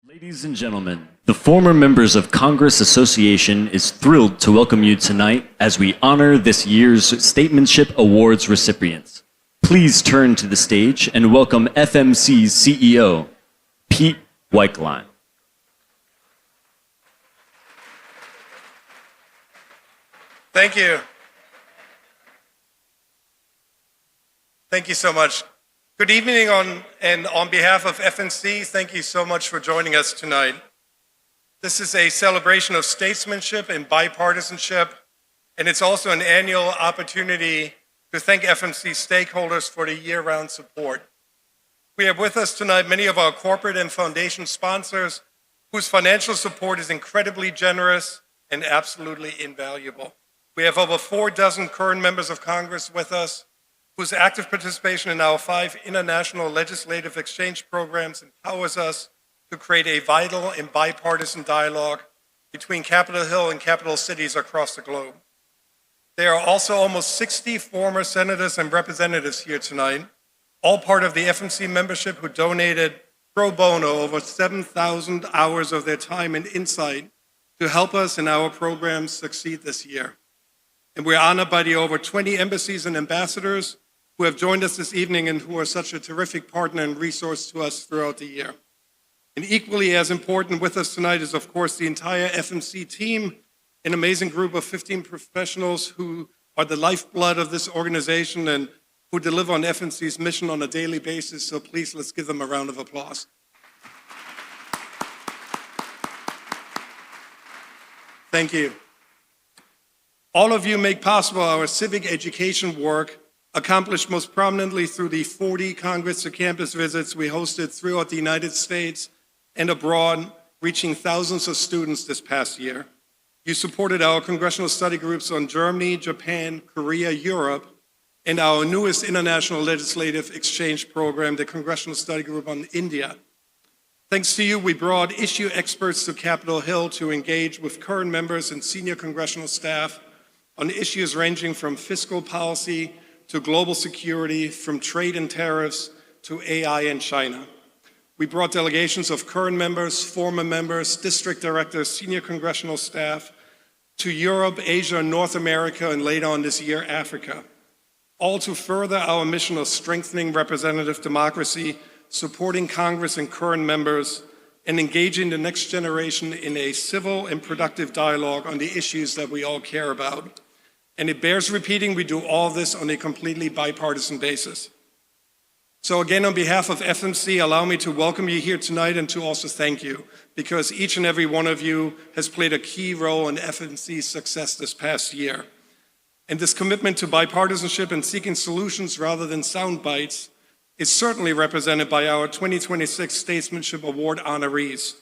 Ladies and gentlemen, the former Members of Congress Association is thrilled to welcome you tonight as we honor this year's Statesmanship Awards recipients. Please turn to the stage and welcome FMC's CEO, Pete Weichlein. Thank you. Thank you so much. Good evening, and on behalf of FMC, thank you so much for joining us tonight. This is a celebration of statesmanship and bipartisanship, and it's also an annual opportunity to thank FMC stakeholders for the year-round support. We have with us tonight many of our corporate and foundation sponsors whose financial support is incredibly generous and absolutely invaluable. We have over 4 dozen current members of Congress with us, whose active participation in our 5 international legislative exchange programs empowers us to create a vital and bipartisan dialogue between Capitol Hill and capital cities across the globe. There are also almost 60 former senators and representatives here tonight, all part of the FMC membership who donated pro bono over 7,000 hours of their time and insight to help us in our programs succeed this year. And we're honored by the over 20 embassies and ambassadors who have joined us this evening and who are such a terrific partner and resource to us throughout the year. And equally as important with us tonight is, of course, the entire FMC team, an amazing group of 15 professionals who are the lifeblood of this organization and who deliver on FMC's mission on a daily basis. So please, let's give them a round of applause. Thank you. All of you make possible our civic education work, accomplished most prominently through the 40 Congress to campus visits we hosted throughout the United States and abroad, reaching thousands of students this past year. You supported our congressional study groups on Germany, Japan, Korea, Europe, and our newest international legislative exchange program, the Congressional Study Group on India. Thanks to you, we brought issue experts to Capitol Hill to engage with current members and senior congressional staff on issues ranging from fiscal policy to global security, from trade and tariffs to AI and China. We brought delegations of current members, former members, district directors, senior congressional staff to Europe, Asia, North America, and later on this year, Africa, all to further our mission of strengthening representative democracy, supporting Congress and current members, and engaging the next generation in a civil and productive dialogue on the issues that we all care about. And it bears repeating, we do all this on a completely bipartisan basis. So again, on behalf of FMC, allow me to welcome you here tonight and to also thank you, because each and every one of you has played a key role in FMC's success this past year. And this commitment to bipartisanship and seeking solutions rather than sound bites is certainly represented by our 2026 Statesmanship Award honorees.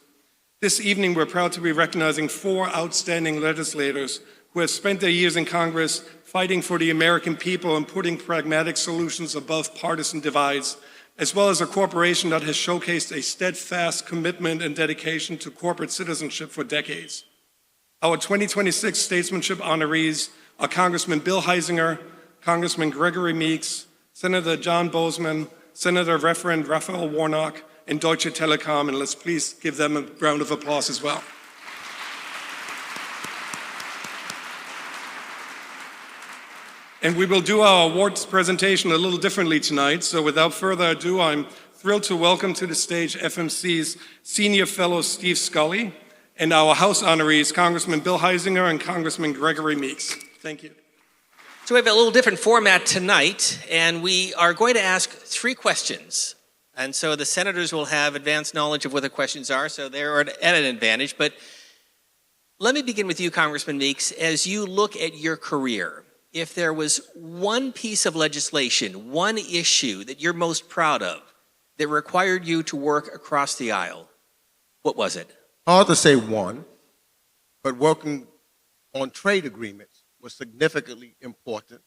This evening, we're proud to be recognizing 4 outstanding legislators who have spent their years in Congress fighting for the American people and putting pragmatic solutions above partisan divides, as well as a corporation that has showcased a steadfast commitment and dedication to corporate citizenship for decades. Our 2026 Statesmanship honorees are Congressmen Bill Huizenga, Congressman Gregory Meeks, Senator John Boozman, Senator Reverend Raphael Warnock, and Deutsche Telekom, and let's please give them a round of applause as well. And we will do our awards presentation a little differently tonight, so without further ado, I'm thrilled to welcome to the stage FMC's Senior Fellow Steve Scully and our House honorees, Congressman Bill Huizenga and Congressman Gregory Meeks. Thank you. So we have a little different format tonight, and we are going to ask 3 questions. And so the senators will have advanced knowledge of what the questions are, so they're at an advantage. But let me begin with you, Congressman Meeks. As you look at your career, if there was one piece of legislation, one issue that you're most proud of that required you to work across the aisle, what was it? Hard to say one, but working on trade agreements was significantly important.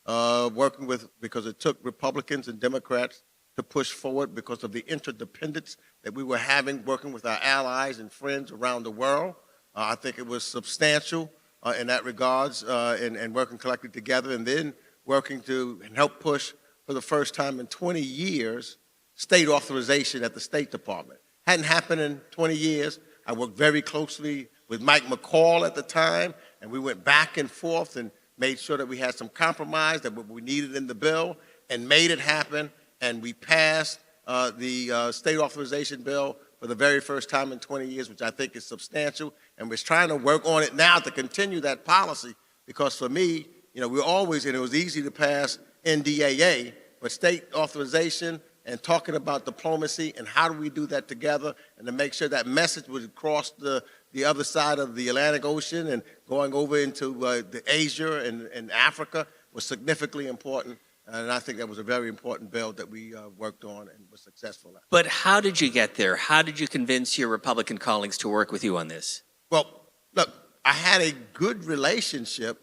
Because it took Republicans and Democrats to push forward because of the interdependence that we were having working with our allies and friends around the world. I think it was substantial in that regards, and working collectively together, and then working to help push for the first time in 20 years state authorization at the State Department. Hadn't happened in 20 years. I worked very closely with Mike McCall at the time, and we went back and forth and made sure that we had some compromise, that what we needed in the bill, and made it happen. And we passed the state authorization bill for the very first time in 20 years, which I think is substantial. And we're trying to work on it now to continue that policy, because for me, we're always, and it was easy to pass NDAA, but state authorization and talking about diplomacy and how do we do that together, and to make sure that message would cross the other side of the Atlantic Ocean and going over into the Asia and Africa was significantly important. And I think that was a very important bill that we worked on and was successful at. But how did you get there? How did you convince your Republican colleagues to work with you on this? Well, look, I had a good relationship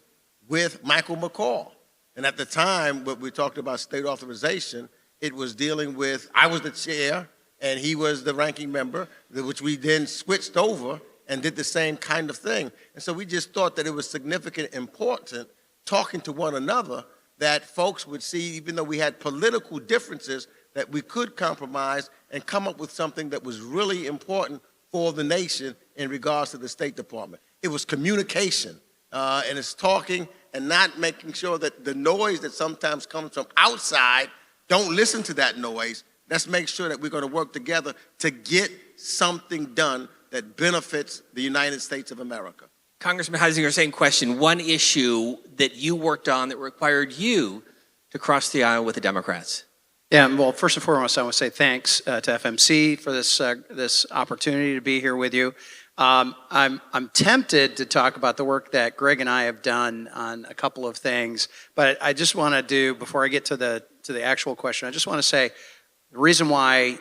with Michael McCall. And at the time, when we talked about state authorization, it was dealing with, I was the chair and he was the ranking member, which we then switched over and did the same kind of thing. And so we just thought that it was significant, important, talking to one another, that folks would see, even though we had political differences, that we could compromise and come up with something that was really important for the nation in regards to the State Department. It was communication, and it's talking and not making sure that the noise that sometimes comes from outside, don't listen to that noise. Let's make sure that we're going to work together to get something done that benefits the United States of America. Congressman Huizenga, same question. One issue that you worked on that required you to cross the aisle with the Democrats. Yeah, well, first and foremost, I want to say thanks to FMC for this opportunity to be here with you. I'm tempted to talk about the work that Greg and I have done on a couple of things, but I just want to do, before I get to the actual question, I just want to say the reason why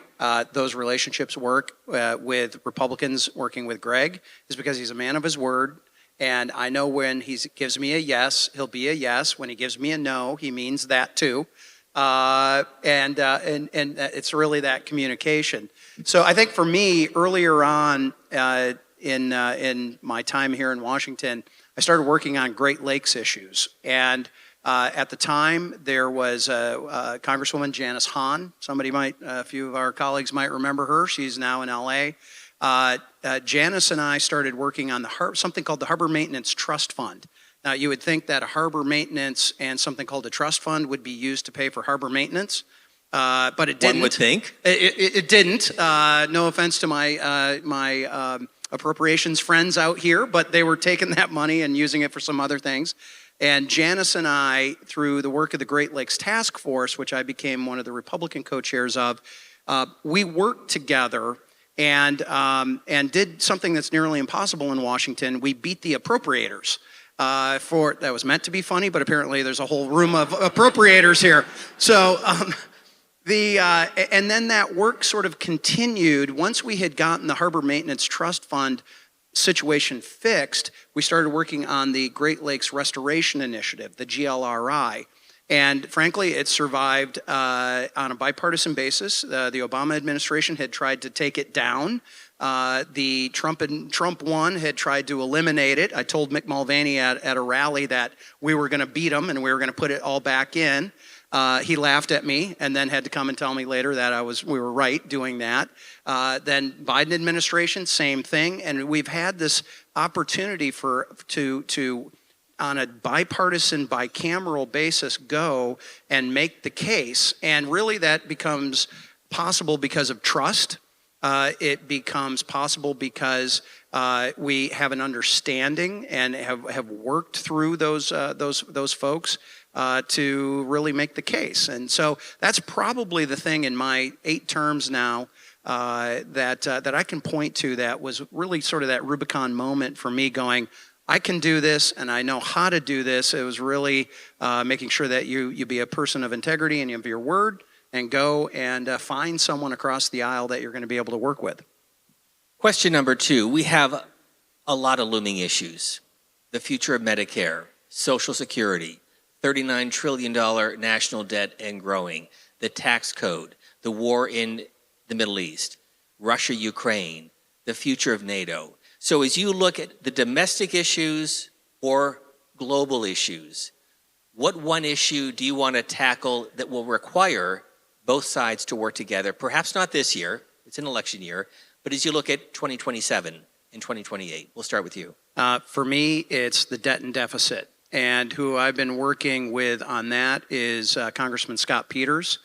those relationships work with Republicans working with Greg is because he's a man of his word. And I know when he gives me a yes, he'll be a yes. When he gives me a no, he means that too. And it's really that communication. So I think for me, earlier on in my time here in Washington, I started working on Great Lakes issues. And at the time, there was Congresswoman Janice Hahn. A few of our colleagues might remember her. She's now in LA. Janice and I started working on something called the Harbor Maintenance Trust Fund. Now, you would think that a harbor maintenance and something called a trust fund would be used to pay for harbor maintenance, but it didn't. One would think. It didn't. No offense to my appropriations friends out here, but they were taking that money and using it for some other things. And Janice and I, through the work of the Great Lakes Task Force, which I became one of the Republican co-chairs of, we worked together and did something that's nearly impossible in Washington. We beat the appropriators. That was meant to be funny, but apparently there's a whole room of appropriators here. So and then that work sort of continued. Once we had gotten the Harbor Maintenance Trust Fund situation fixed, we started working on the Great Lakes Restoration Initiative, the GLRI. And frankly, it survived on a bipartisan basis. The Obama administration had tried to take it down. The Trump one had tried to eliminate it. I told Mick Mulvaney at a rally that we were going to beat him and we were going to put it all back in. He laughed at me and then had to come and tell me later that we were right doing that. Then Biden administration, same thing. And we've had this opportunity to on a bipartisan, bicameral basis, go and make the case. And really that becomes possible because of trust. It becomes possible because we have an understanding and have worked through those folks to really make the case. And so that's probably the thing in my 8 terms now that I can point to that was really sort of that Rubicon moment for me going, I can do this and I know how to do this. It was really making sure that you be a person of integrity and you have your word and go and find someone across the aisle that you're going to be able to work with. Question number 2. We have a lot of looming issues. The future of Medicare, Social Security, $39 trillion national debt and growing, the tax code, the war in the Middle East, Russia, Ukraine, the future of NATO. So as you look at the domestic issues or global issues, what one issue do you want to tackle that will require both sides to work together? Perhaps not this year, it's an election year, but as you look at 2027 and 2028? We'll start with you. For me, it's the debt and deficit. And who I've been working with on that is Congressman Scott Peters.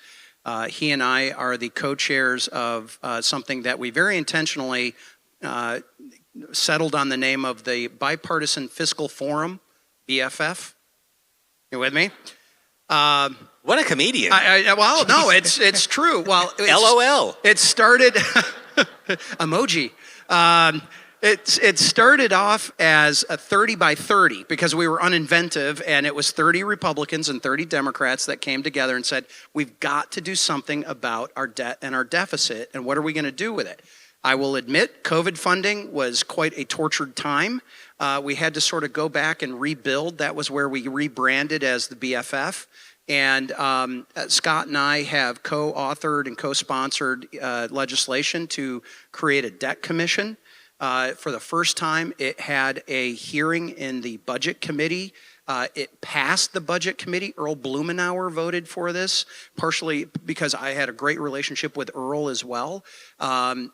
He and I are the co-chairs of something that we very intentionally settled on the name of the Bipartisan Fiscal Forum, BFF. You with me? What a comedian. Well, no, it's true. Well, LOL. It started, emoji. It started off as a 30 by 30 because we were uninventive, and it was 30 Republicans and 30 Democrats that came together and said, we've got to do something about our debt and our deficit, and what are we going to do with it? I will admit COVID funding was quite a tortured time. We had to sort of go back and rebuild. That was where we rebranded as the BFF. And Scott and I have co-authored and co-sponsored legislation to create a debt commission. For the first time, it had a hearing in the Budget Committee. It passed the Budget Committee. Earl Blumenauer voted for this, partially because I had a great relationship with Earl as well. And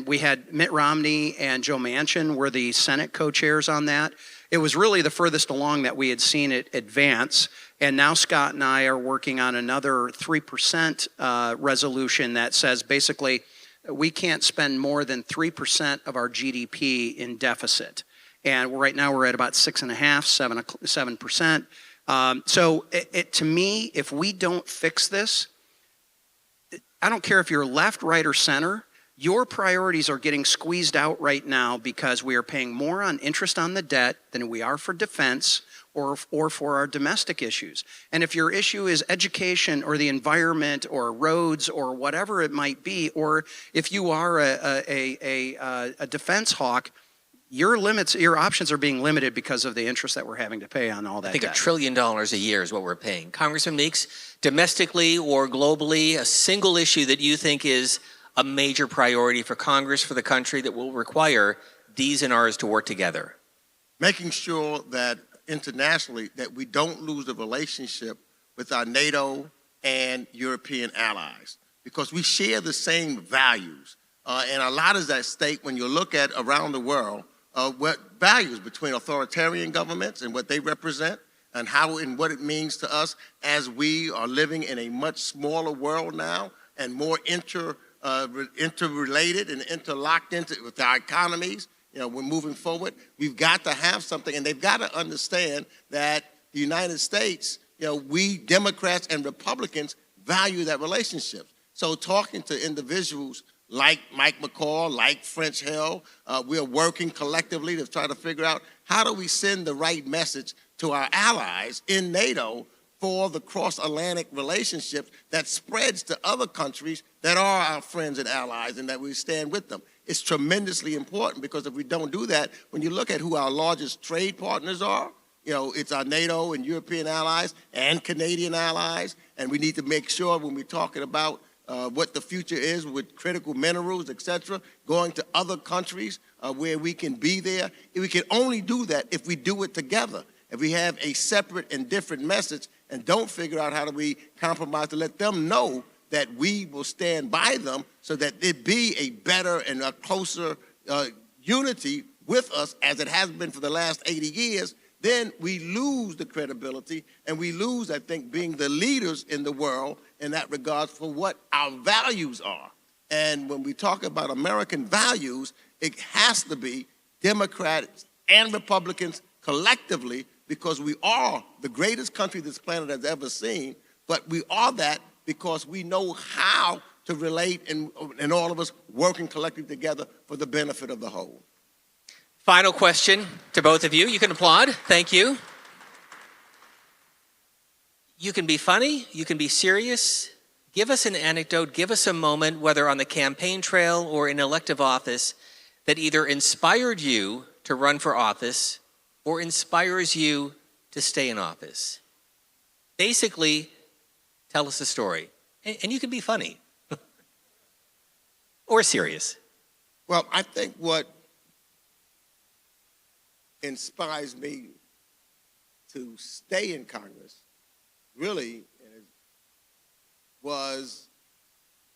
we had Mitt Romney and Joe Manchin were the Senate co-chairs on that. It was really the furthest along that we had seen it advance. And now Scott and I are working on another 3% resolution that says basically we can't spend more than 3% of our GDP in deficit. And right now we're at about 6.5%, 7%. So to me, if we don't fix this, I don't care if you're left, right, or center, your priorities are getting squeezed out right now because we are paying more on interest on the debt than we are for defense or for our domestic issues. And if your issue is education or the environment or roads or whatever it might be, or if you are a defense hawk, your options are being limited because of the interest that we're having to pay on all that I think debt. $1 trillion a year is what we're paying. Congressman Meeks, domestically or globally, a single issue that you think is a major priority for Congress, for the country, that will require D's and R's to work together? Making sure that internationally that we don't lose the relationship with our NATO and European allies, because we share the same values. And a lot is at stake when you look at around the world what values between authoritarian governments and what they represent and how and what it means to us as we are living in a much smaller world now and more interrelated and interlocked with our economies. You know, we're moving forward. We've got to have something, and they've got to understand that the United States, you know, we Democrats and Republicans value that relationship. So talking to individuals like Mike McCall, like French Hill, we are working collectively to try to figure out how do we send the right message to our allies in NATO for the cross-Atlantic relationship that spreads to other countries that are our friends and allies and that we stand with them. It's tremendously important because if we don't do that, when you look at who our largest trade partners are, you know, it's our NATO and European allies and Canadian allies, and we need to make sure when we're talking about what the future is with critical minerals, et cetera, going to other countries where we can be there. We can only do that if we do it together. If we have a separate and different message and don't figure out how do we compromise to let them know that we will stand by them so that it be a better and a closer unity with us as it has been for the last 80 years, then we lose the credibility and we lose, I think, being the leaders in the world in that regard for what our values are. And when we talk about American values, it has to be Democrats and Republicans collectively, because we are the greatest country this planet has ever seen, but we are that because we know how to relate and all of us working collectively together for the benefit of the whole. Final question to both of you. You can applaud. Thank you. You can be funny. You can be serious. Give us an anecdote. Give us a moment, whether on the campaign trail or in elective office, that either inspired you to run for office or inspires you to stay in office. Basically, tell us a story. And you can be funny or serious. Well, I think what inspires me to stay in Congress really was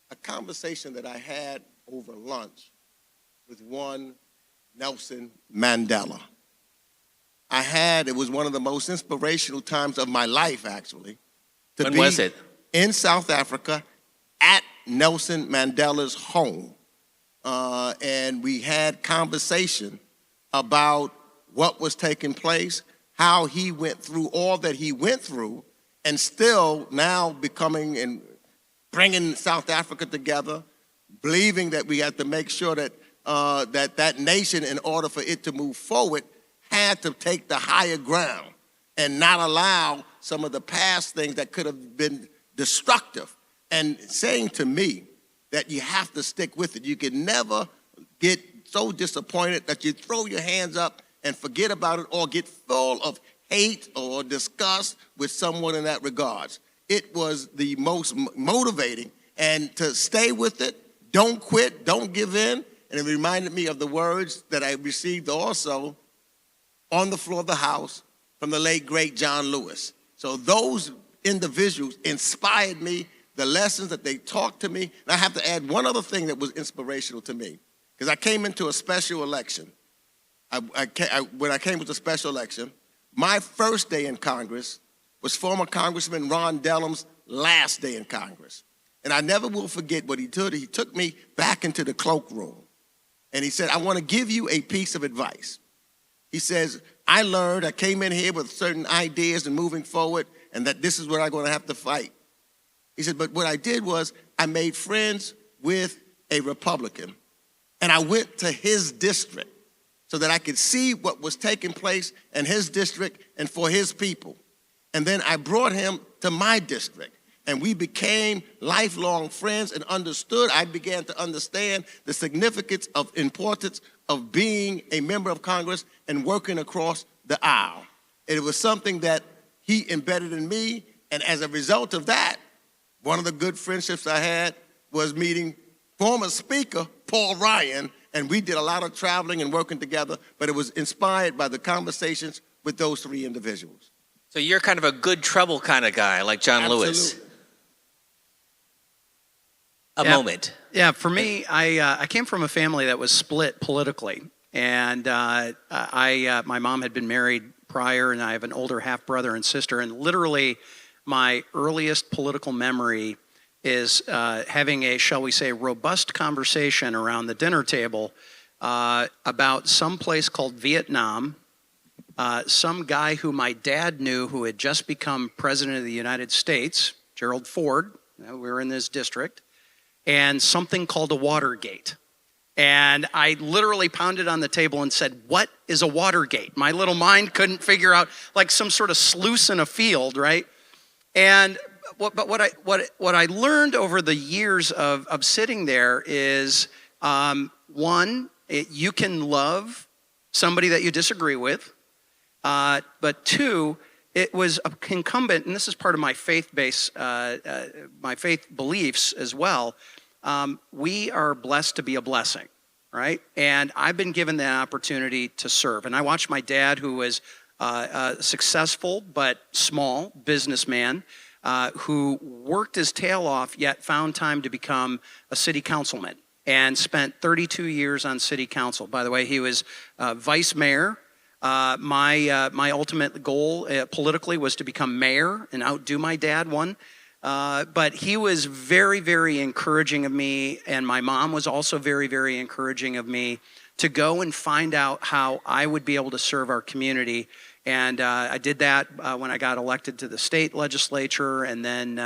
a conversation that I had over lunch with one Nelson Mandela. It was one of the most inspirational times of my life, actually. When was it? In South Africa at Nelson Mandela's home. And we had conversation about what was taking place, how he went through all that he went through, and still now becoming and bringing South Africa together, believing that we had to make sure that that nation, in order for it to move forward, had to take the higher ground and not allow some of the past things that could have been destructive. And saying to me that you have to stick with it. You can never get so disappointed that you throw your hands up and forget about it or get full of hate or disgust with someone in that regards. It was the most motivating, and to stay with it, don't quit, don't give in. And it reminded me of the words that I received also on the floor of the House from the late, great John Lewis. So those individuals inspired me, the lessons that they taught to me. And I have to add one other thing that was inspirational to me, because I came into a special election. When I came with a special election, my first day in Congress was former Congressman Ron Dellum's last day in Congress. And I never will forget what he did. He took me back into the cloakroom. And he said, I want to give you a piece of advice. He says, I came in here with certain ideas and moving forward, and that this is what I'm going to have to fight. He said, but what I did was I made friends with a Republican, and I went to his district so that I could see what was taking place in his district and for his people. And then I brought him to my district, and we became lifelong friends and I began to understand the significance of importance of being a member of Congress and working across the aisle. It was something that he embedded in me, and as a result of that, one of the good friendships I had was meeting former Speaker Paul Ryan, and we did a lot of traveling and working together, but it was inspired by the conversations with those three individuals. So you're kind of a good trouble kind of guy, like John Lewis. Moment. Yeah, for me, I came from a family that was split politically, and my mom had been married prior, and I have an older half brother and sister, and literally my earliest political memory is having a, shall we say, robust conversation around the dinner table about some place called Vietnam, some guy who my dad knew who had just become president of the United States, Gerald Ford, we were in this district, and something called a Watergate. And I literally pounded on the table and said, what is a Watergate? My little mind couldn't figure out, like some sort of sluice in a field, right? And what I learned over the years of sitting there is, one, you can love somebody that you disagree with, but two, it was incumbent, and this is part of my faith base, my faith beliefs as well. We are blessed to be a blessing, right? And I've been given that opportunity to serve. And I watched my dad, who was a successful but small businessman, who worked his tail off, yet found time to become a city councilman and spent 32 years on city council. By the way, he was vice mayor. My ultimate goal politically was to become mayor and outdo my dad one. But he was very, very encouraging of me, and my mom was also very, very encouraging of me to go and find out how I would be able to serve our community. And I did that when I got elected to the state legislature, and then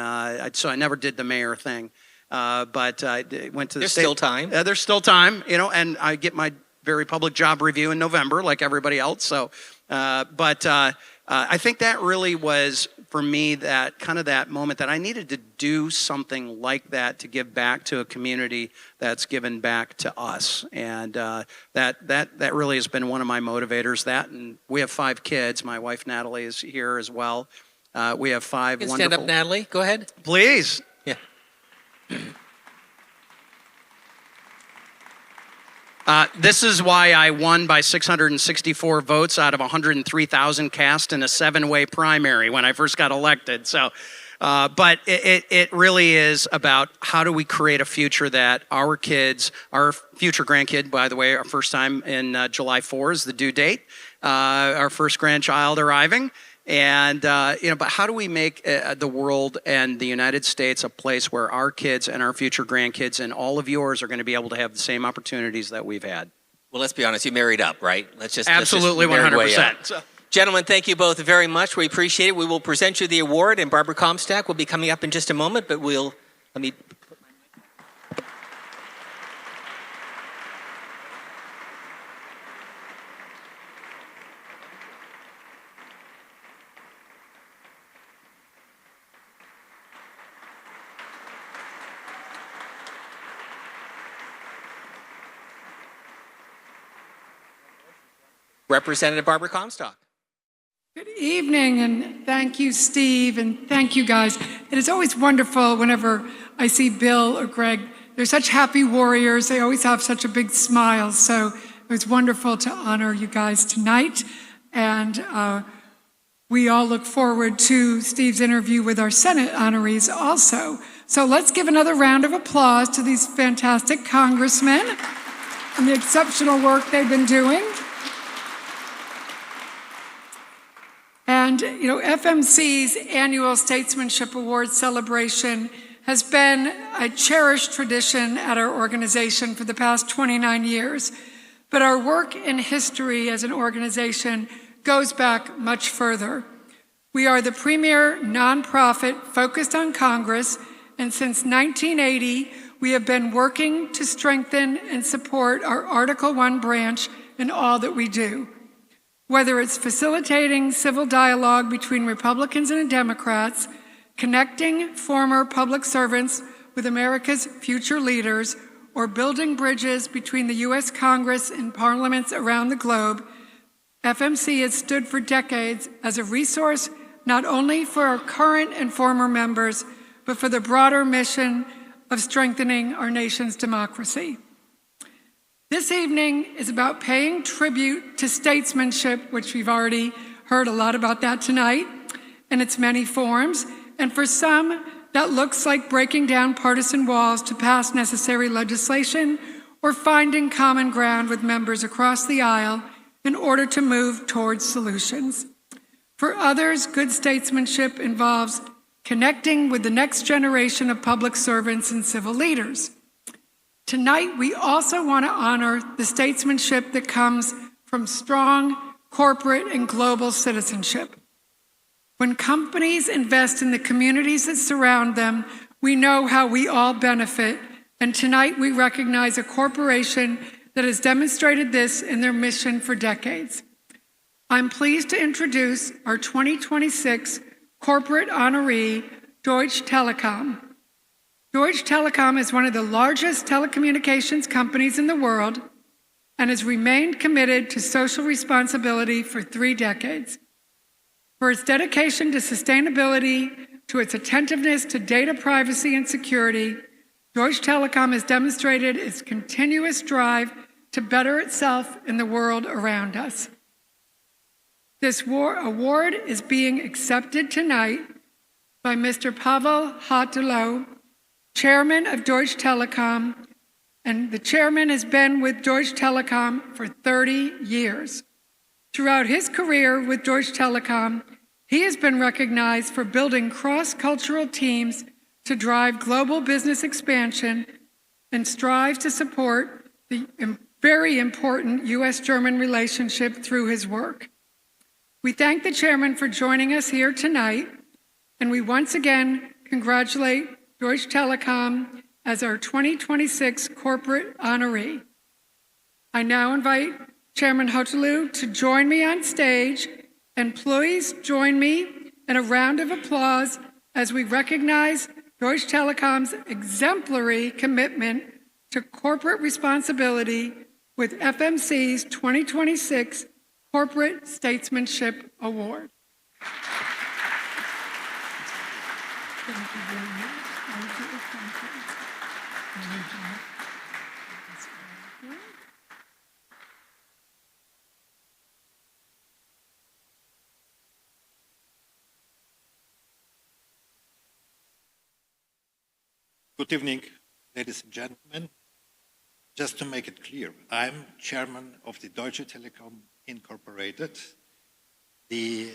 so I never did the mayor thing. But I went to the There's state. still time. There's still time, and I get my very public job review in November, like everybody else. So, but I think that really was, for me, that kind of that moment that I needed to do something like that to give back to a community that's given back to us. And that really has been one of my motivators. That, and we have 5 kids. My wife, Natalie, is here as well. We have 5 You can wonderful... stand up, Natalie. Go ahead. Please. Yeah. This is why I won by 664 votes out of 103,000 cast in a 7-way primary when I first got elected. So But it really is about how do we create a future that our kids, our future grandkid, by the way, our first time in July 4 is the due date, our first grandchild arriving. And, but how do we make the world and the United States a place where our kids and our future grandkids and all of yours are going to be able to have the same opportunities that we've had? Well, let's be honest, you married up, right? Absolutely, 100%. Gentlemen, thank you both very much. We appreciate it. We will present you the award, and Barbara Comstock will be coming up in just a moment, but let me... Representative Barbara Comstock. Good evening, and thank you, Steve, and thank you, guys. It is always wonderful whenever I see Bill or Greg. They're such happy warriors. They always have such a big smile. So it was wonderful to honor you guys tonight. And we all look forward to Steve's interview with our Senate honorees also. So let's give another round of applause to these fantastic congressmen and the exceptional work they've been doing. And, FMC's Annual Statesmanship Awards celebration has been a cherished tradition at our organization for the past 29 years. But our work in history as an organization goes back much further. We are the premier nonprofit focused on Congress, and since 1980, we have been working to strengthen and support our Article I branch in all that we do. Whether it's facilitating civil dialogue between Republicans and Democrats, connecting former public servants with America's future leaders, or building bridges between the U.S. Congress and parliaments around the globe, FMC has stood for decades as a resource not only for our current and former members, but for the broader mission of strengthening our nation's democracy. This evening is about paying tribute to statesmanship, which we've already heard a lot about that tonight, in its many forms. And for some, that looks like breaking down partisan walls to pass necessary legislation or finding common ground with members across the aisle in order to move towards solutions. For others, good statesmanship involves connecting with the next generation of public servants and civil leaders. Tonight, we also want to honor the statesmanship that comes from strong corporate and global citizenship. When companies invest in the communities that surround them, we know how we all benefit, and tonight we recognize a corporation that has demonstrated this in their mission for decades. I'm pleased to introduce our 2026 Corporate Honoree, Deutsche Telekom. Deutsche Telekom is one of the largest telecommunications companies in the world and has remained committed to social responsibility for 3 decades. For its dedication to sustainability, to its attentiveness to data privacy and security, Deutsche Telekom has demonstrated its continuous drive to better itself in the world around us. This award is being accepted tonight by Mr. Pavel Hatalo, Chairman of Deutsche Telekom, and the chairman has been with Deutsche Telekom for 30 years. Throughout his career with Deutsche Telekom, he has been recognized for building cross-cultural teams to drive global business expansion and strives to support the very important U.S.-German relationship through his work. We thank the chairman for joining us here tonight, and we once again congratulate Deutsche Telekom as our 2026 Corporate Honoree. I now invite Chairman Hotalu to join me on stage, and please join me in a round of applause as we recognize Deutsche Telekom's exemplary commitment to corporate responsibility with FMC's 2026 Corporate Statesmanship Award. Thank you very much. Thank you. Good evening, ladies and gentlemen. Just to make it clear, I'm chairman of the Deutsche Telekom Incorporated, the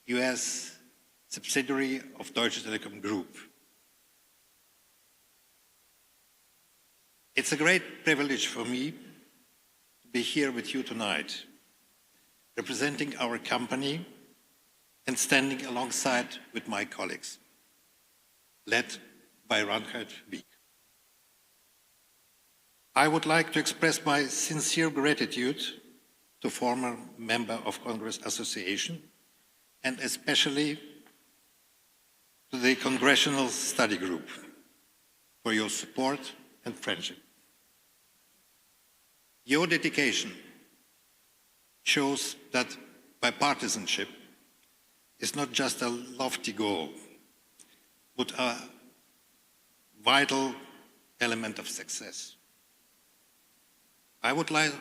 US subsidiary of Deutsche Telekom Group. It's a great privilege for me to be here with you tonight, representing our company and standing alongside with my colleagues, led by Raphael Warnock. I would like to express my sincere gratitude to former member of Congress Association and especially to the Congressional Study Group for your support and friendship. Your dedication shows that bipartisanship is not just a lofty goal, but a vital element of success. I would like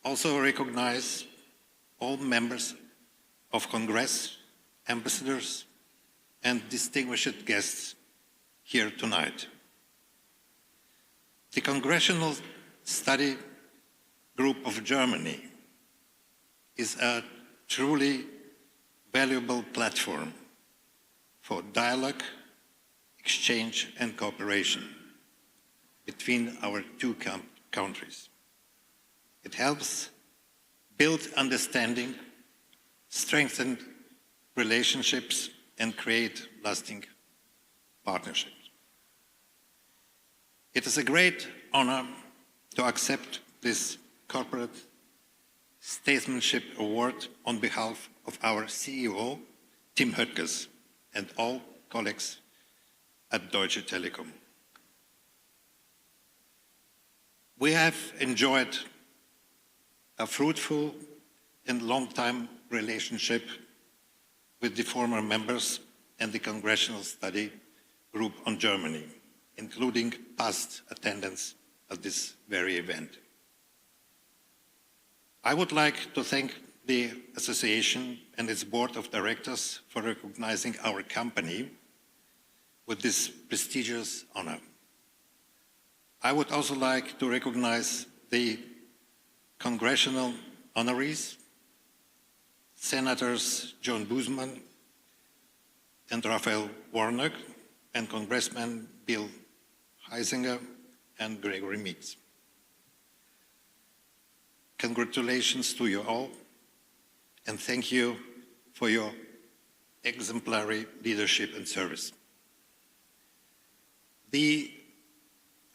also recognize all members of Congress, ambassadors, and distinguished guests here tonight. The Congressional Study Group of Germany is a truly valuable platform for dialogue, exchange, and cooperation between our two countries. It helps build understanding, strengthen relationships, and create lasting partnerships. It is a great honor to accept this Corporate Statesmanship Award on behalf of our CEO, Tim Höttges, and all colleagues at Deutsche Telekom. We have enjoyed a fruitful and long-time relationship with the former members and the Congressional Study Group on Germany, including past attendance at this very event. I would like to thank the association and its board of directors for recognizing our company with this prestigious honor. I would also like to recognize the Congressional Honorees, Senators John Boozman and Raphael Warnock, and Congressmen Bill Huizenga and Gregory Meeks. Congratulations to you all, and thank you for your exemplary leadership and service. The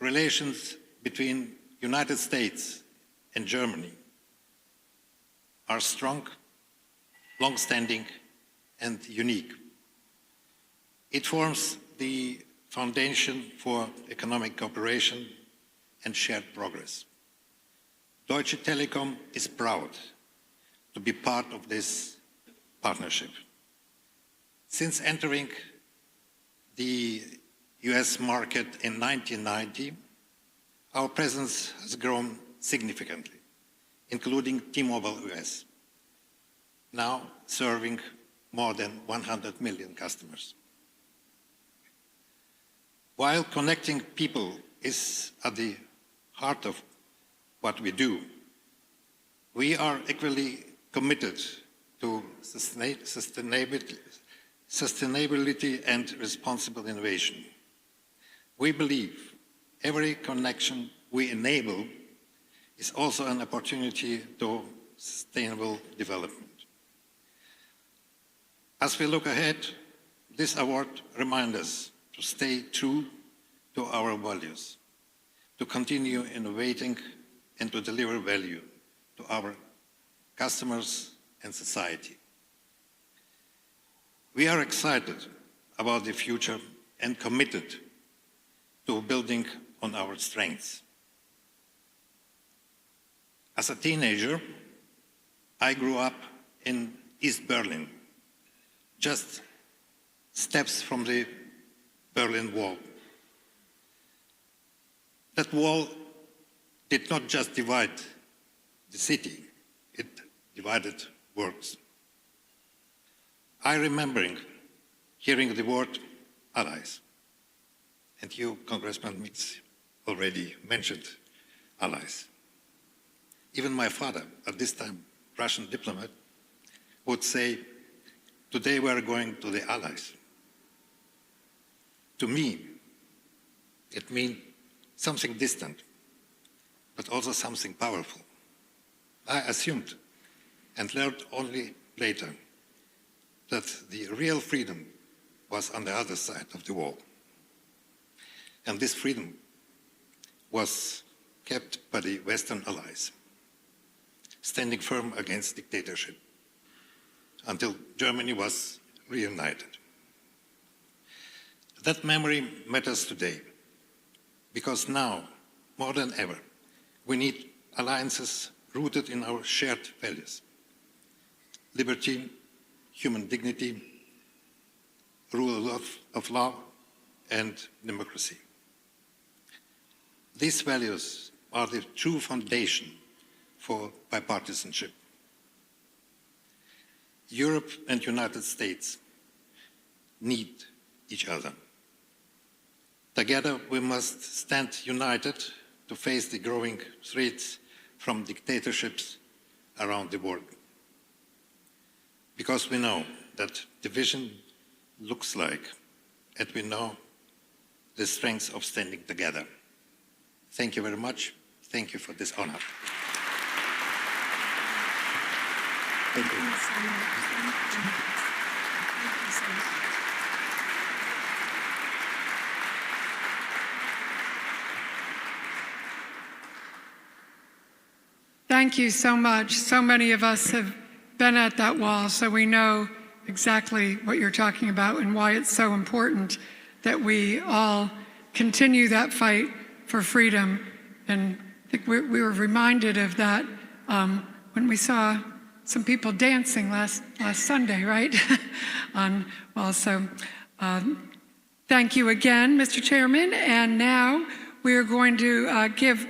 relations between United States and Germany are strong, long-standing, and unique. It forms the foundation for economic cooperation and shared progress. Deutsche Telekom is proud to be part of this partnership. Since entering the US market in 1990, our presence has grown significantly, including T-Mobile US, now serving more than 100 million customers. While connecting people is at the heart of what we do, we are equally committed to sustainability and responsible innovation. We believe every connection we enable is also an opportunity to sustainable development. As we look ahead, this award reminds us to stay true to our values, to continue innovating and to deliver value to our customers and society. We are excited about the future and committed to building on our strengths. As a teenager, I grew up in East Berlin, just steps from the Berlin Wall. That wall did not just divide the city, it divided worlds. I remember hearing the word allies and you, Congressman Meeks, already mentioned allies. Even my father, at this time Russian diplomat, would say, today we are going to the allies. To me, it means something distant, but also something powerful. I assumed, and learned only later, that the real freedom was on the other side of the wall. And this freedom was kept by the Western allies, standing firm against dictatorship until Germany was reunited. That memory matters today, because now, more than ever, we need alliances rooted in our shared values: liberty, human dignity, rule of law, and democracy. These values are the true foundation for bipartisanship. Europe and United States need each other. Together, we must stand united to face the growing threats from dictatorships around the world. Because we know that division looks like, and we know the strength of standing together. Thank you very much. Thank you for this honor. Thank you. Thank you so much. So many of us have been at that wall, so we know exactly what you're talking about and why it's so important that we all continue that fight for freedom. And I think we were reminded of that when we saw some people dancing last Sunday, right? Thank you again, Mr. Chairman. And now we are going to give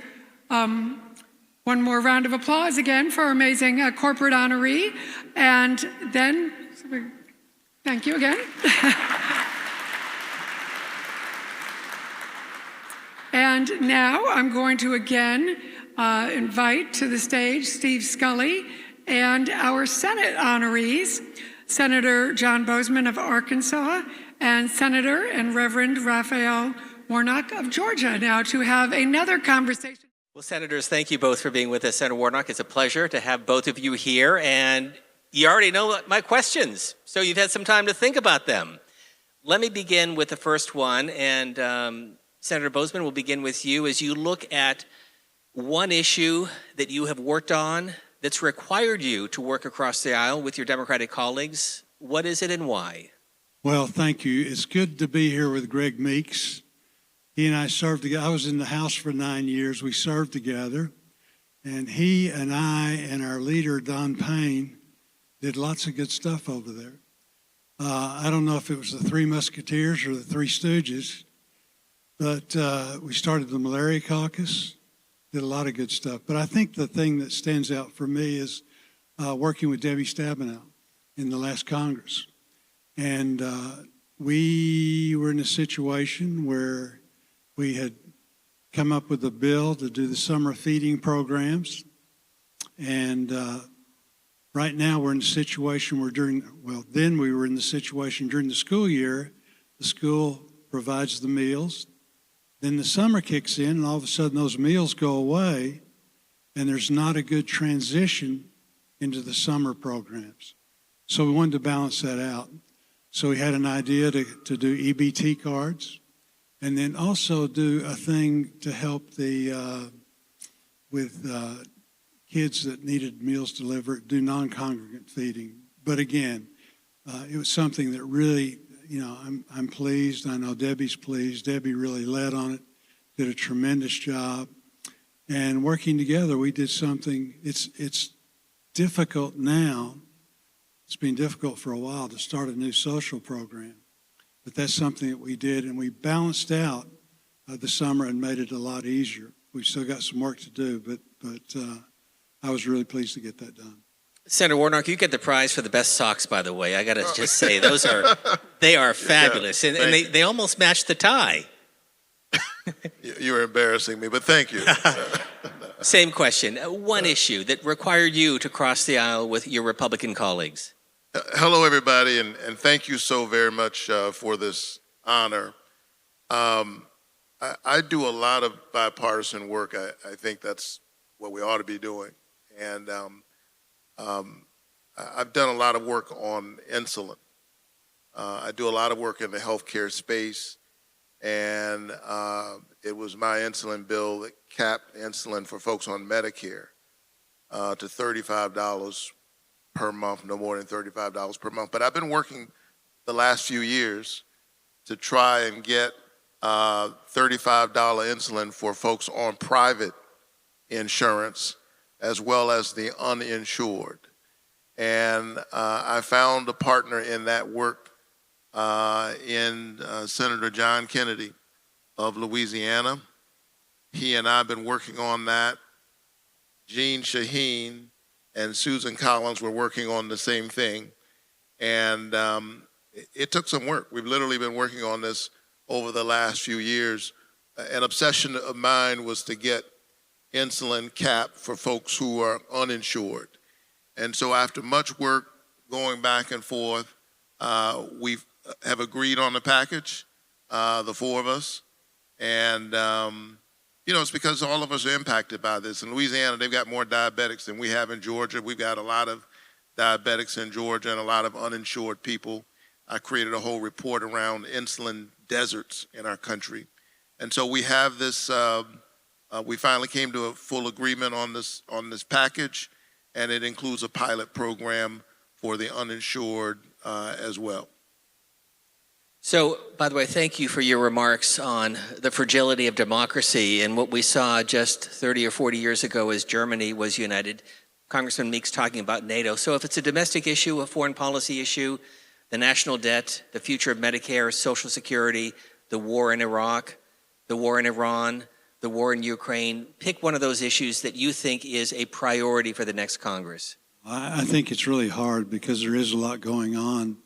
one more round of applause again for our amazing corporate honoree. And then, thank you again. And now I'm going to again invite to the stage Steve Scully and our Senate honorees, Senator John Boozman of Arkansas and Senator and Reverend Raphael Warnock of Georgia, now to have another conversation. Well, Senators, thank you both for being with us. Senator Warnock, it's a pleasure to have both of you here. And you already know my questions, so you've had some time to think about them. Let me begin with the first one. And Senator Boozman, we'll begin with you. As you look at one issue that you have worked on that's required you to work across the aisle with your Democratic colleagues, what is it and why? Well, thank you. It's good to be here with Greg Meeks. He and I served together. I was in the House for 9 years. We served together. And he and I and our leader, Don Payne, did lots of good stuff over there. I don't know if it was the Three Musketeers or the Three Stooges, but we started the Malaria Caucus, did a lot of good stuff. But I think the thing that stands out for me is working with Debbie Stabenow in the last Congress. And we were in a situation where we had come up with a bill to do the summer feeding programs. And right now we're in a situation where then we were in the situation during the school year, the school provides the meals. Then the summer kicks in, and all of a sudden those meals go away, and there's not a good transition into the summer programs. So we wanted to balance that out. So we had an idea to do EBT cards, and then also do a thing to help with kids that needed meals delivered, do non-congregant feeding. But again, it was something that really, I'm pleased. I know Debbie's pleased. Debbie really led on it, did a tremendous job. And working together, we did something. It's difficult now. It's been difficult for a while to start a new social program. But that's something that we did, and we balanced out the summer and made it a lot easier. We've still got some work to do, but I was really pleased to get that done. Senator Warnock, you get the prize for the best socks, by the way. I got to just say, they are fabulous, and they almost match the tie. You're embarrassing me, but thank you. Same question. One issue that required you to cross the aisle with your Republican colleagues. Hello, everybody, and thank you so very much for this honor. I do a lot of bipartisan work. I think that's what we ought to be doing. And I've done a lot of work on insulin. I do a lot of work in the healthcare space, and it was my insulin bill that capped insulin for folks on Medicare to $35 per month, no more than $35 per month. But I've been working the last few years to try and get $35 insulin for folks on private insurance as well as the uninsured. And I found a partner in that work in Senator John Kennedy of Louisiana. He and I have been working on that. Jean Shaheen and Susan Collins were working on the same thing. And it took some work. We've literally been working on this over the last few years. An obsession of mine was to get insulin cap for folks who are uninsured. And so after much work going back and forth, we have agreed on the package, the four of us. And, it's because all of us are impacted by this. In Louisiana, they've got more diabetics than we have in Georgia. We've got a lot of diabetics in Georgia and a lot of uninsured people. I created a whole report around insulin deserts in our country. And so we have this, we finally came to a full agreement on this package, and it includes a pilot program for the uninsured as well. So, by the way, thank you for your remarks on the fragility of democracy and what we saw just 30 or 40 years ago as Germany was united. Congressman Meeks talking about NATO. So if it's a domestic issue, a foreign policy issue, the national debt, the future of Medicare, Social Security, the war in Iraq, the war in Iran, the war in Ukraine, pick one of those issues that you think is a priority for the next Congress. I think it's really hard because there is a lot going on,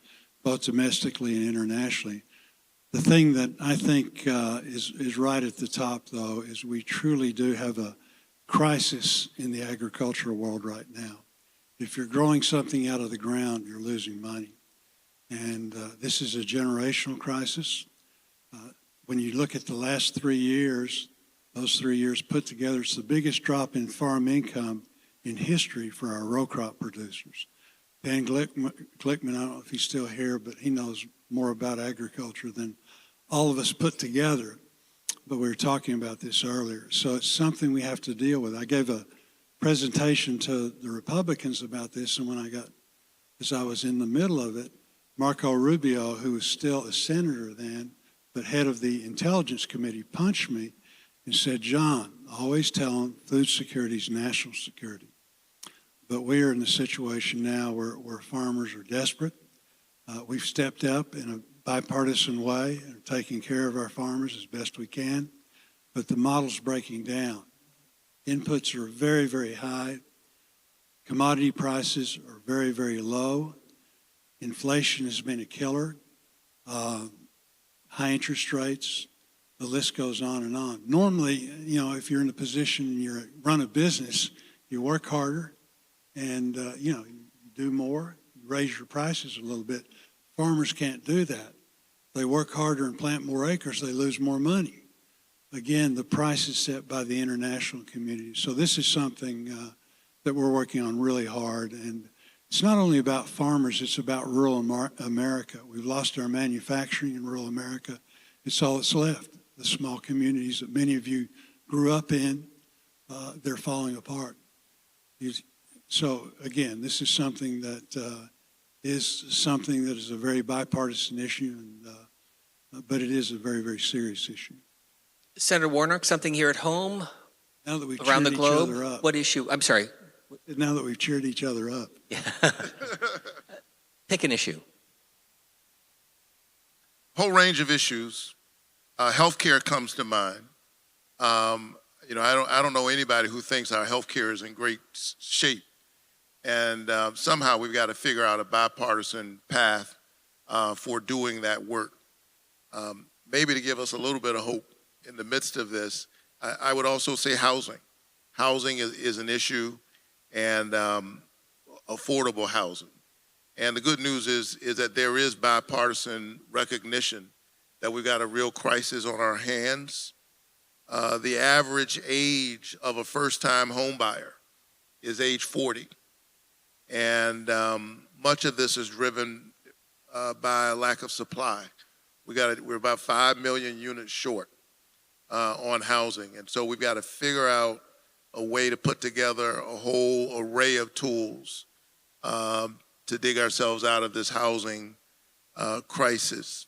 both domestically and internationally. The thing that I think is right at the top, though, is we truly do have a crisis in the agricultural world right now. If you're growing something out of the ground, you're losing money. And this is a generational crisis. When you look at the last 3 years, those 3 years put together, it's the biggest drop in farm income in history for our row crop producers. Dan Glickman, I don't know if he's still here, but he knows more about agriculture than all of us put together. But we were talking about this earlier. So it's something we have to deal with. I gave a presentation to the Republicans about this, and as I was in the middle of it, Marco Rubio, who was still a senator then, but head of the Intelligence Committee, punched me and said, "John, always tell them food security is national security." But we are in a situation now where farmers are desperate. We've stepped up in a bipartisan way and are taking care of our farmers as best we can, but the model's breaking down. Inputs are very, very high. Commodity prices are very, very low. Inflation has been a killer. High interest rates, the list goes on and on. Normally, if you're in a position and you run a business, you work harder and, you do more, you raise your prices a little bit. Farmers can't do that. They work harder and plant more acres, they lose more money. Again, the price is set by the international community. So this is something that we're working on really hard. And it's not only about farmers, it's about rural America. We've lost our manufacturing in rural America. It's all that's left. The small communities that many of you grew up in, they're falling apart. So again, this is something that is a very bipartisan issue, but it is a very, very serious issue. Senator Warnock, something here at home, Now that we've around the cheered globe? each other up. What issue? I'm sorry. Now that we've cheered each other up. Pick an issue. Whole range of issues. Healthcare comes to mind. I don't know anybody who thinks our healthcare is in great shape. And somehow we've got to figure out a bipartisan path for doing that work. Maybe to give us a little bit of hope in the midst of this, I would also say housing. Housing is an issue, and affordable housing. And the good news is that there is bipartisan recognition that we've got a real crisis on our hands. The average age of a first-time home buyer is age 40. And much of this is driven by a lack of supply. We're about 5 million units short on housing. And so we've got to figure out a way to put together a whole array of tools to dig ourselves out of this housing crisis.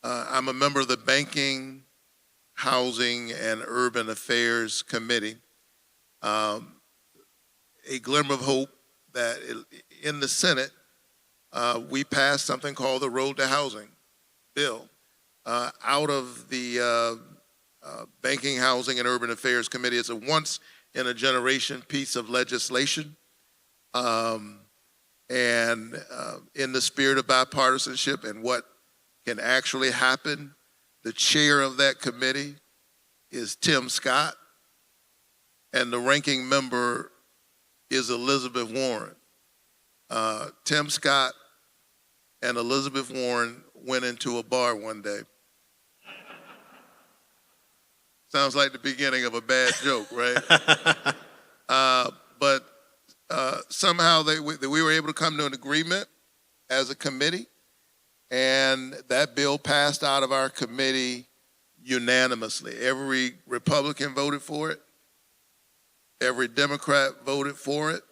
I'm a member of the Banking, Housing, and Urban Affairs Committee. A glimmer of hope that in the Senate, we passed something called the Road to Housing bill out of the Banking, Housing, and Urban Affairs Committee. It's a once-in-a-generation piece of legislation. And in the spirit of bipartisanship and what can actually happen, the chair of that committee is Tim Scott, and the ranking member is Elizabeth Warren. Tim Scott and Elizabeth Warren went into a bar one day. Sounds like the beginning of a bad joke, right? But somehow we were able to come to an agreement as a committee, and that bill passed out of our committee unanimously. Every Republican voted for it. Every Democrat voted for it.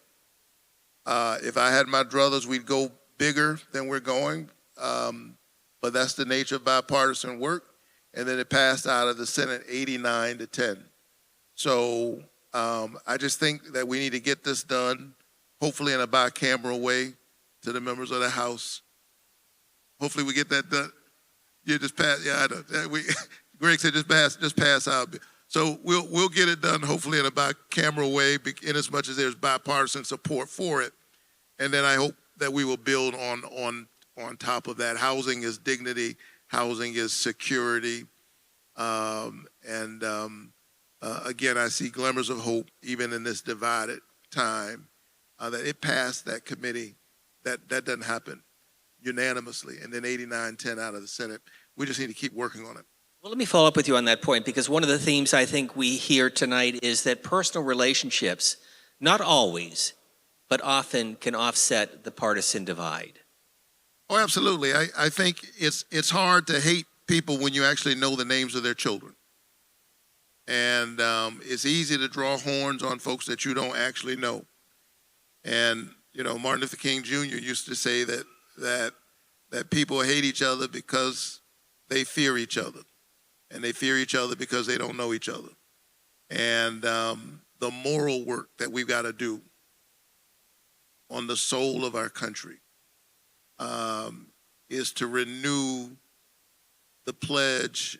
If I had my druthers, we'd go bigger than we're going, but that's the nature of bipartisan work. And then it passed out of the Senate 89-10. So I just think that we need to get this done, hopefully in a bicameral way, to the members of the House. Hopefully we get that done. You just pass, yeah, I know. Greg said just pass out. So we'll get it done hopefully in a bicameral way, in as much as there's bipartisan support for it. And then I hope that we will build on top of that. Housing is dignity. Housing is security. Again, I see glimmers of hope even in this divided time that it passed that committee. That doesn't happen unanimously. And then 89-10 out of the Senate. We just need to keep working on it. Well, let me follow up with you on that point, because one of the themes I think we hear tonight is that personal relationships, not always, but often can offset the partisan divide. Oh, absolutely. I think it's hard to hate people when you actually know the names of their children. And it's easy to draw horns on folks that you don't actually know. And, you know, Martin Luther King Jr. used to say that people hate each other because they fear each other. And they fear each other because they don't know each other. And the moral work that we've got to do on the soul of our country is to renew the pledge,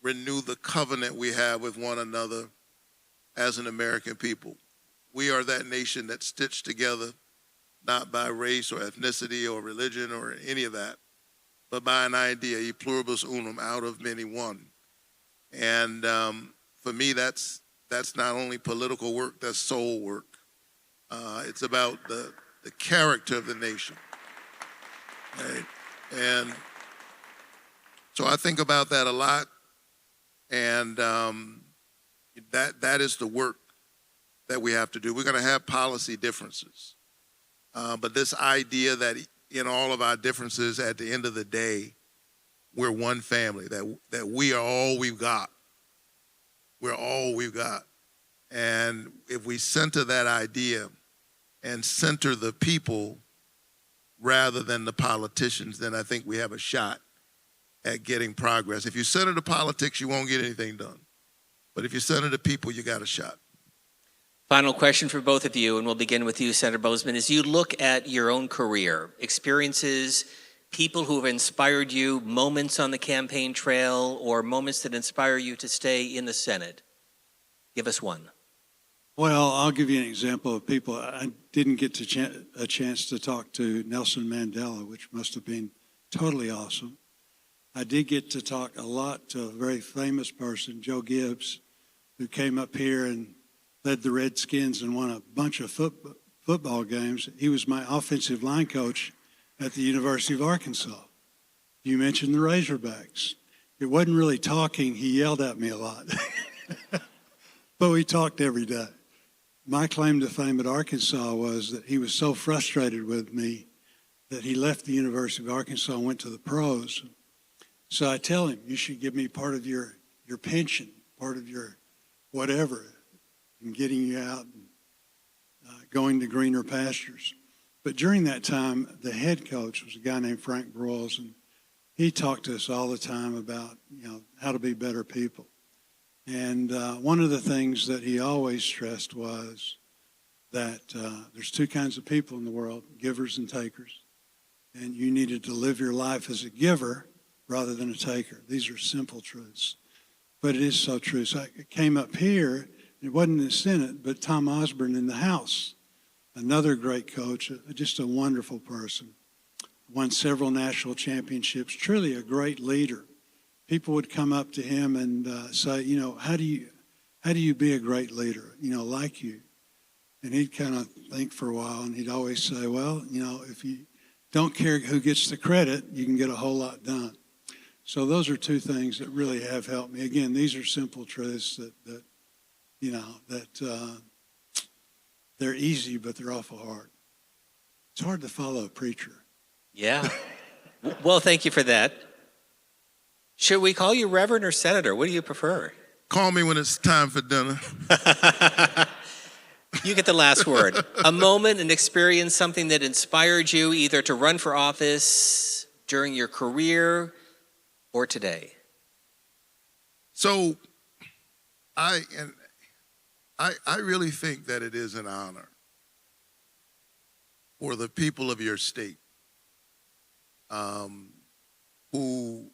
renew the covenant we have with one another as an American people. We are that nation that's stitched together, not by race or ethnicity or religion or any of that, but by an idea, e pluribus unum, out of many one. And for me, that's not only political work, that's soul work. It's about the character of the nation. Right? And so I think about that a lot, and that is the work that we have to do. We're going to have policy differences, but this idea that in all of our differences, at the end of the day, we're one family, that we are all we've got. We're all we've got. And if we center that idea and center the people rather than the politicians, then I think we have a shot at getting progress. If you center the politics, you won't get anything done. But if you center the people, you got a shot. Final question for both of you, and we'll begin with you, Senator Boozman. As you look at your own career, experiences, people who have inspired you, moments on the campaign trail, or moments that inspire you to stay in the Senate, give us one. Well, I'll give you an example of people. I didn't get a chance to talk to Nelson Mandela, which must have been totally awesome. I did get to talk a lot to a very famous person, Joe Gibbs, who came up here and led the Redskins and won a bunch of football games. He was my offensive line coach at the University of Arkansas. You mentioned the Razorbacks. It wasn't really talking. He yelled at me a lot. But we talked every day. My claim to fame at Arkansas was that he was so frustrated with me that he left the University of Arkansas and went to the pros. So I tell him, you should give me part of your pension, part of your whatever, in getting you out and going to greener pastures. But during that time, the head coach was a guy named Frank Broyles, and he talked to us all the time about, how to be better people. And one of the things that he always stressed was that there's two kinds of people in the world, givers and takers. And you needed to live your life as a giver rather than a taker. These are simple truths. But it is so true. So I came up here, it wasn't in the Senate, but Tom Osborne in the House, another great coach, just a wonderful person. Won several national championships, truly a great leader. People would come up to him and say, how do you be a great leader, like you? And he'd kind of think for a while, and he'd always say, well, if you don't care who gets the credit, you can get a whole lot done. So those are two things that really have helped me. Again, these are simple truths that they're easy, but they're awful hard. It's hard to follow a preacher. Yeah. Well, thank you for that. Should we call you Reverend or Senator? What do you prefer? Call me when it's time for dinner. You get the last word. A moment, an experience, something that inspired you either to run for office during your career or today. So I really think that it is an honor for the people of your state who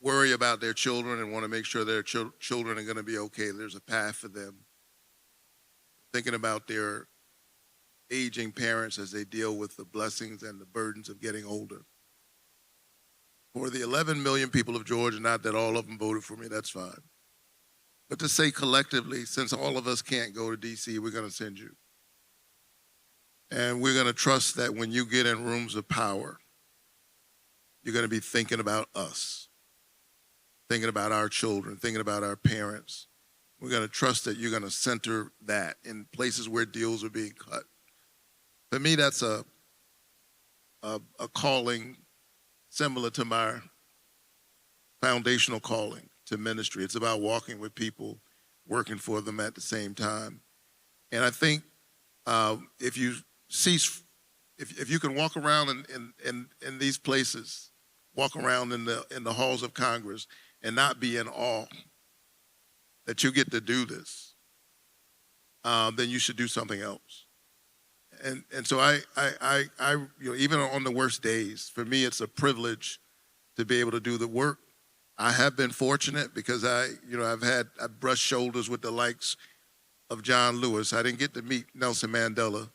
worry about their children and want to make sure their children are going to be okay. There's a path for them. Thinking about their aging parents as they deal with the blessings and the burdens of getting older. For the 11 million people of Georgia, not that all of them voted for me, that's fine. But to say collectively, since all of us can't go to D.C., we're going to send you. And we're going to trust that when you get in rooms of power, you're going to be thinking about us, thinking about our children, thinking about our parents. We're going to trust that you're going to center that in places where deals are being cut. For me, that's a calling similar to my foundational calling to ministry. It's about walking with people, working for them at the same time. And I think if you can walk around in these places, walk around in the halls of Congress and not be in awe that you get to do this, then you should do something else. And so I even on the worst days, for me, it's a privilege to be able to do the work. I have been fortunate because I've brushed shoulders with the likes of John Lewis. I didn't get to meet Nelson Mandela.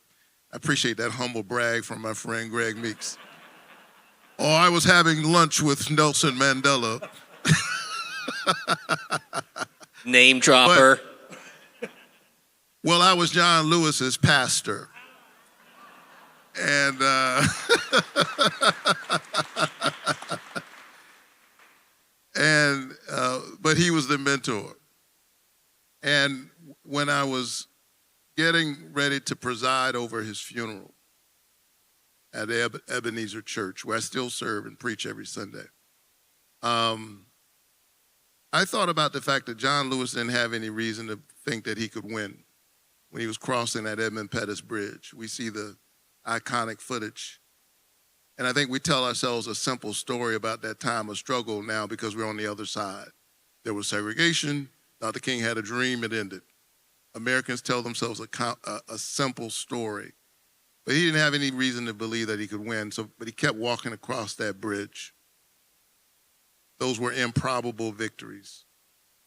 I appreciate that humble brag from my friend Greg Meeks. Or I was having lunch with Nelson Mandela. Name dropper. Well, I was John Lewis's pastor. And but he was the mentor. And when I was getting ready to preside over his funeral at Ebenezer Church, where I still serve and preach every Sunday, I thought about the fact that John Lewis didn't have any reason to think that he could win when he was crossing that Edmund Pettus Bridge. We see the iconic footage. And I think we tell ourselves a simple story about that time of struggle now because we're on the other side. There was segregation. Dr. King had a dream. It ended. Americans tell themselves a simple story. But he didn't have any reason to believe that he could win, but he kept walking across that bridge. Those were improbable victories.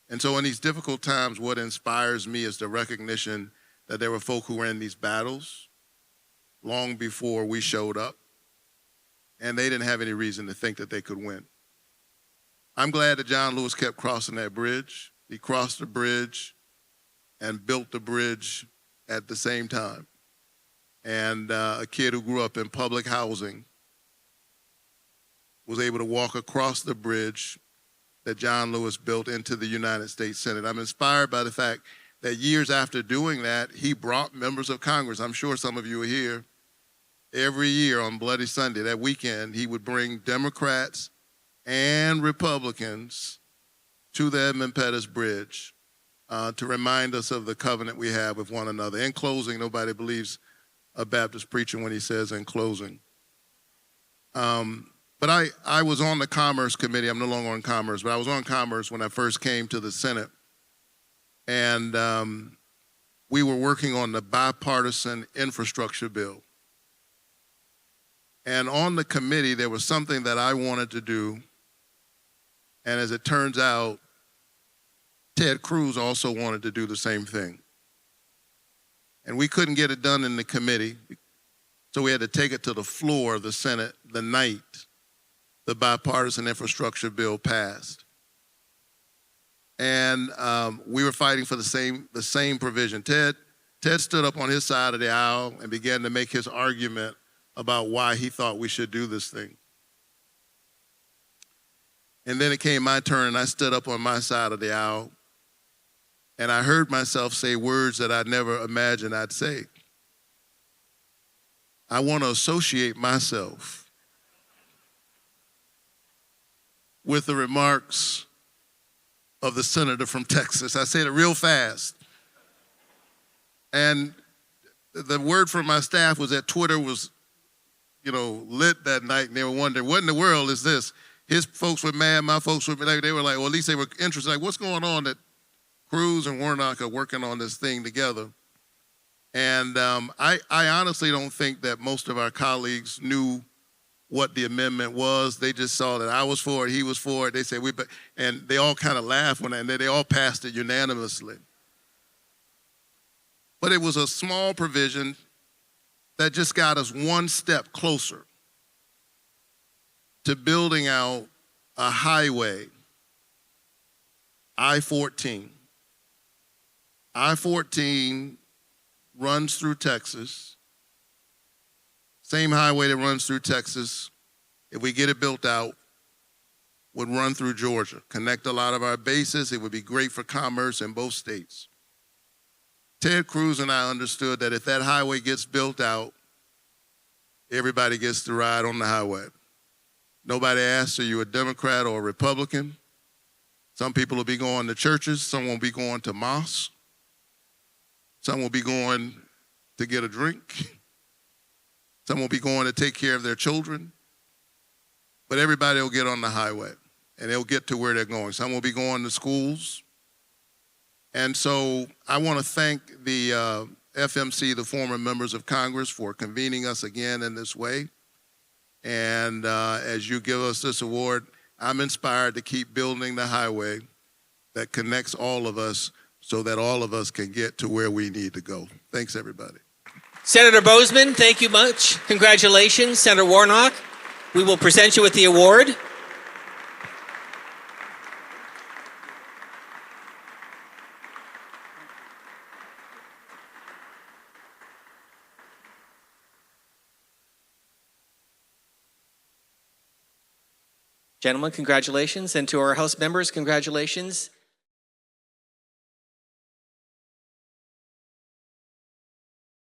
And so in these difficult times, what inspires me is the recognition that there were folk who were in these battles long before we showed up, and they didn't have any reason to think that they could win. I'm glad that John Lewis kept crossing that bridge. He crossed the bridge and built the bridge at the same time. And a kid who grew up in public housing was able to walk across the bridge that John Lewis built into the United States Senate. I'm inspired by the fact that years after doing that, he brought members of Congress. I'm sure some of you are here. Every year on Bloody Sunday, that weekend, he would bring Democrats and Republicans to the Edmund Pettus Bridge to remind us of the covenant we have with one another. In closing, nobody believes a Baptist preacher when he says in closing. But I was on the Commerce Committee. I'm no longer on Commerce, but I was on Commerce when I first came to the Senate. And we were working on the bipartisan infrastructure bill. And on the committee, there was something that I wanted to do. And as it turns out, Ted Cruz also wanted to do the same thing. And we couldn't get it done in the committee, so we had to take it to the floor of the Senate the night the bipartisan infrastructure bill passed. And we were fighting for the same provision. Ted stood up on his side of the aisle and began to make his argument about why he thought we should do this thing. And then it came my turn, and I stood up on my side of the aisle, and I heard myself say words that I never imagined I'd say. I want to associate myself with the remarks of the senator from Texas. I said it real fast. And the word from my staff was that Twitter was, lit that night, and they were wondering, what in the world is this? His folks were mad, my folks were mad. They were like, well, at least they were interested. Like, what's going on that Cruz and Warnock are working on this thing together? And I honestly don't think that most of our colleagues knew what the amendment was. They just saw that I was for it, he was for it. They said, and they all kind of laughed when and they all passed it unanimously. But it was a small provision that just got us one step closer to building out a highway, I-14. I-14 runs through Texas. Same highway that runs through Texas, if we get it built out, would run through Georgia, connect a lot of our bases. It would be great for commerce in both states. Ted Cruz and I understood that if that highway gets built out, everybody gets to ride on the highway. Nobody asks, are you a Democrat or a Republican? Some people will be going to churches. Some will be going to mosques. Some will be going to get a drink. Some will be going to take care of their children. But everybody will get on the highway, and they'll get to where they're going. Some will be going to schools. And so I want to thank the FMC, the former members of Congress, for convening us again in this way. And as you give us this award, I'm inspired to keep building the highway that connects all of us so that all of us can get to where we need to go. Thanks, everybody. Senator Boozman, thank you much. Congratulations. Senator Warnock, we will present you with the award. Gentlemen, congratulations. And to our House members, congratulations.